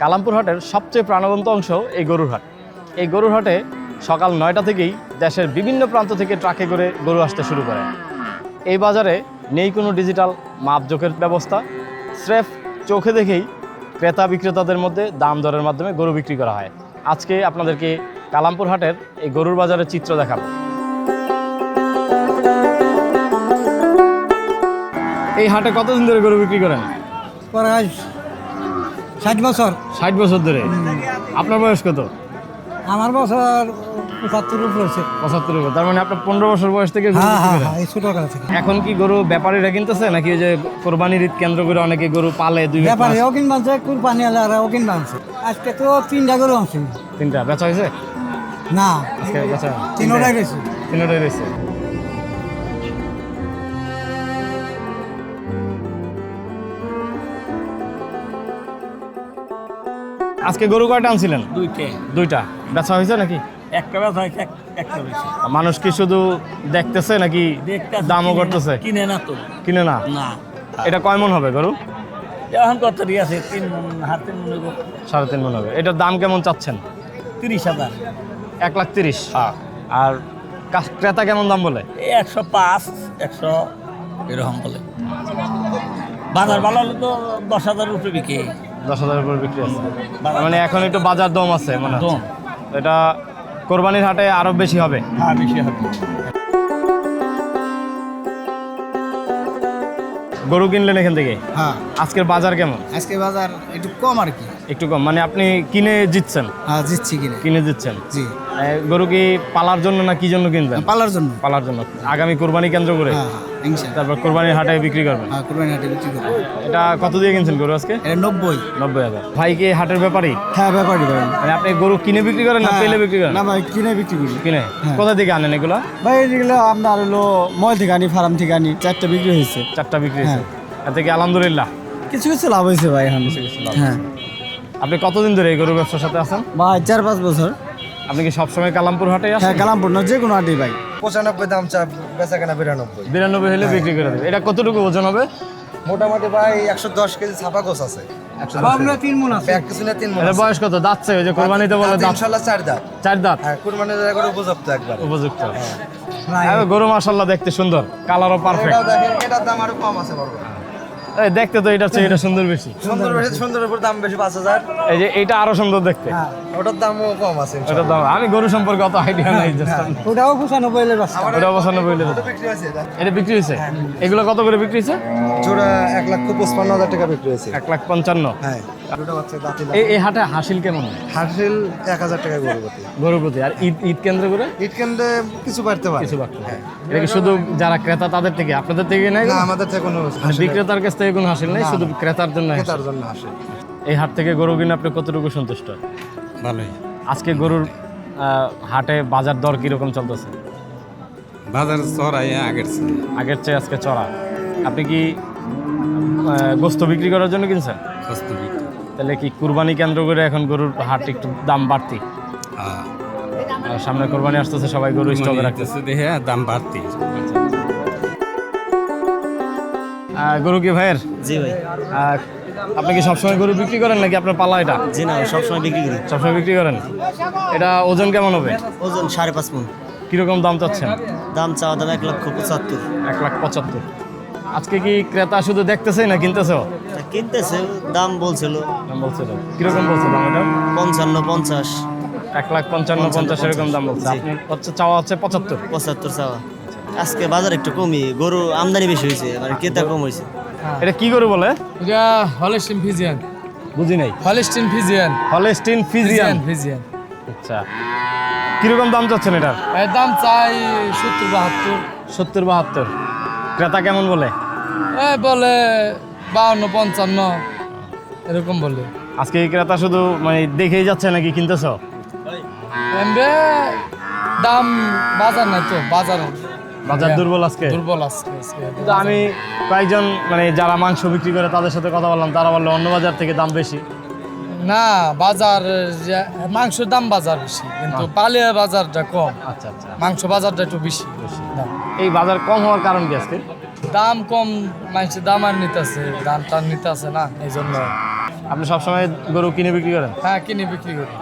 কালামপুর হাটের সবচেয়ে প্রাণবন্ত অংশ এই গরুর হাট। এই গরুর হাটে সকাল 9টা থেকেই দেশের বিভিন্ন প্রান্ত থেকে ট্রাকে করে গরু আসতে শুরু করে। এই বাজারে নেই কোনো ডিজিটাল মাপজোকের ব্যবস্থা, স্রেফ চোখে দেখেই ক্রেতা বিক্রেতাদের মধ্যে দাম দরের মাধ্যমে গরু বিক্রি করা হয়। আজকে আপনাদেরকে কালামপুর হাটের এই গরুর বাজারের চিত্র দেখাবো। এই হাটে কতদিন ধরে গরু বিক্রি করেন? প্রায় 60 বছর। 60 বছর ধরে। আপনার বয়স কত? আমার বছর 75 উপরে হচ্ছে। 75 বছর। তার মানে আপনার 15 বছর বয়স থেকে গরু বিক্রি করেন? এই ছোটকাল থেকে। এখন কি গরু ব্যাপারীরা কিনতেছে নাকি ওই যে কোরবানির ঈদ কেন্দ্র করে অনেকে গরু পালে? দুই ব্যাপারেও কিনবা আছে, কুরবানি আলারাও কিনবা আছে। আজকে তো 3টা গরু আছে। 3টা বেচা হয়েছে? না, আজকে বেচা 3টাই গেছে। 3টাই রয়েছে। আজকে গরু কয়টা আনছিলেন? দুইটা বেচা হয়েছে নাকি? একটা বেচা হয়েছে, একটা বেশি। মানুষ কি শুধু দেখতেছে নাকি দামও করতেছে? কিনে না তো। কিনে না? না, এটা কয় মন হবে গরু? এখন কত আছে? 3 মণ, হাত 3 মণ হইব। 3.5 মন হবে। এটার দাম কেমন চাচ্ছেন? 30,000। 1,30,000। আর ক্রেতা কেমন দাম বলে? 105, 100 এরকম বলে। বাজার ভালো হলে তো 10,000 উপরে বিকে। 10,000 উপর বিক্রি আছে। মানে এখন একটু বাজার দম আছে মানে দম। এটা কোরবানির হাটে আরো বেশি হবে। হ্যাঁ, বেশি হবে। গরু কিনলেন এখান থেকে? হ্যাঁ, আজকের বাজার কেমন? আজকে বাজার একটু কম আর কি। একটু কম মানে আপনি কিনে জিতছেন? হ্যাঁ, জিতছি কিনে। কিনে জিতছেন। জি, গরু কি পালার জন্য না কি জন্য কিনবেন? পালার জন্য। পালার জন্য। আগামী কোরবানি কেন্দ্র করে হ্যাঁ, ইনশাআল্লাহ। তারপর কোরবানির হাটে বিক্রি করবেন। হ্যাঁ, কুরবানি হাটে বিক্রি করব। এটা কত দিয়ে কিনছেন গরু আজকে? এটা 90। 90,000। ভাই কি হাটের ব্যাপারই? হ্যাঁ, ব্যাপারই ভাই। মানে আপনি গরু কিনে বিক্রি করেন না পেলে বিক্রি করেন? না ভাই, কিনে বিক্রি করি। কিনে। হ্যাঁ। কোথা থেকে আনেন এগুলো? ভাই এগুলো আপনার হলো মল থেকে আনি, ফার্ম থেকে আনি। 4টা বিক্রি হয়েছে। 4টা বিক্রি হয়েছে। হ্যাঁ। এতে কি আলহামদুলিল্লাহ কিছু কিছু লাভ হয়েছে ভাই এখন। কিছু কিছু লাভ হ্যাঁ আপনি কতদিন ধরে এই গরু ব্যবসার সাথে আছেন? ভাই 4-5 বছর। আপনি কি সবসময় কালামপুর হাটে আসেন? হ্যাঁ, কালামপুর না, যে কোনো হাটেই ভাই। 95 দাম চা, বেচা কেনা 92। 92 হলে বিক্রি করে দেবে। এটা কতটুকু ওজন হবে? মোটামুটি ভাই 110 কেজি ছাপা গোছ আছে। আমরা 3 মণ আছে। ব্যাগ কিছু না 3 মণ এটা আছে। বয়স কত? দাঁতছে ওই যে কোরবানিতে বলে দাঁত? ইনশাআল্লাহ 4 দাঁত। 4 দাঁত। হ্যাঁ, কুরবানির জায়গা করে উপযুক্ত একবার। উপযুক্ত। গরু মাশাআল্লাহ দেখতে সুন্দর, কালারও পারফেক্ট। এটাও দেখেন, এটার দাম আরো কম আছে বড়। এই দেখতে তো এটার চেয়ে এটা সুন্দর বেশি। সুন্দর বেশি, সুন্দরের উপর দাম বেশি 5,000। এই যে এইটা আরো সুন্দর দেখতে। ওটার দামও কম আছে ওটার ইনশাআল্লাহ। দাম আমি গরু সম্পর্কে অত আইডিয়া নাই। ওটাও 95 এর বাচ্চা। ওটা 95 হইলে ওটা বিক্রি হয়েছে এটা। এটা বিক্রি হয়েছে? এগুলো কত করে বিক্রি হয়েছে? জোড়া 1,55,000 টাকা বিক্রি হয়েছে। 1,55,000। হ্যাঁ, দুটো বাচ্চা দাঁতি এই হাটে হাসিল কেমন? হাসিল 1,000 টাকা গরু প্রতি। গরু প্রতি। আর ঈদ ঈদ কেন্দ্র করে ইট কেন্দ্রে কিছু বাড়তে পারে। কিছু বাড়তে হয়। এটা কি শুধু যারা ক্রেতা তাদের থেকে, আপনাদের থেকে নেই? না, আমাদের থেকে কোনো মানে বিক্রেতার কাছ থেকে কোনো হাসিল নেই, শুধু ক্রেতার জন্য হাসিল। তার জন্য আসে। এই হাট থেকে গরু কিনে আপনি কতটুকু সন্তুষ্ট? ভালোই। আজকে গরুর হাটে বাজার দর কিরকম চলতেছে? বাজার চড়াই আগের চেয়ে। আগের চেয়ে আজকে চড়া। আপনি কি গোস্ত বিক্রি করার জন্য কিনছেন? সস্ত বিক্রি। তাহলে কি কুরবানি কেন্দ্র করে এখন গরুর হাট একটু দাম বাড়তি? হ্যাঁ। আর সামনে কোরবানি আসতেছে, সবাই গরু স্টকে রাখতেছে। দেখে দাম বাড়তি। গরু কি ভাইয়ের? জি ভাই। আপনি কি সবসময় গরু বিক্রি করেন নাকি আপনার পালা এটা? জি না, সবসময় বিক্রি করি। সবসময় বিক্রি করেন। এটা ওজন কেমন হবে? ওজন 5.5 মণ। কিরকম দাম চাচ্ছেন? দাম চাওয়া দাম 1,75,000। 1,75,000। আজকে কি ক্রেতা শুধু দেখতেছে না কিনতেছে? তা কিনতেছে, দাম বলছিল দাম বলছিল কিরকম বলছে দাম? এটা 55, 50, 1,55,000 এরকম দাম বলছে। জি। আপনি হচ্ছে চাওয়া হচ্ছে 75। 75 চাওয়া। আজকে বাজার একটু কমই, গরু আমদানি বেশি হয়েছে, মানে ক্রেতা কম হয়েছে। এটা কি গরু বলে? এটা হলস্টিন ফিজিয়ান। বুঝি নাই। Holstein Friesian. Holstein Friesian. Friesian. আচ্ছা, কিরকম দাম চাচ্ছেন এটার? এর দাম চাই 70-72। 70-72। ক্রেতা কেমন বলে? বলে 52-55 এরকম বলে। আজকে এই ক্রেতা শুধু মানে দেখেই যাচ্ছে নাকি কিনতেছ? এমবে দাম বাজার নাই তো, বাজার দুর্বল আজকে। দুর্বল আজকে। কিন্তু আমি কয়েকজন মানে যারা মাংস বিক্রি করে তাদের সাথে কথা বললাম, তারা বললো অন্য বাজার থেকে দাম বেশি। না, বাজার মাংসের দাম বাজার বেশি, কিন্তু পালিয়া বাজারটা কম। আচ্ছা আচ্ছা। মাংস বাজারটা একটু বেশি দাম। এই বাজার কম হওয়ার কারণ কি আজকে? দাম কম, মানুষের দাম আর নিতেছে, দাম টান নিতেছে না, এই জন্য। আপনি সবসময় গরু কিনে বিক্রি করেন? হ্যাঁ, কিনে বিক্রি করি।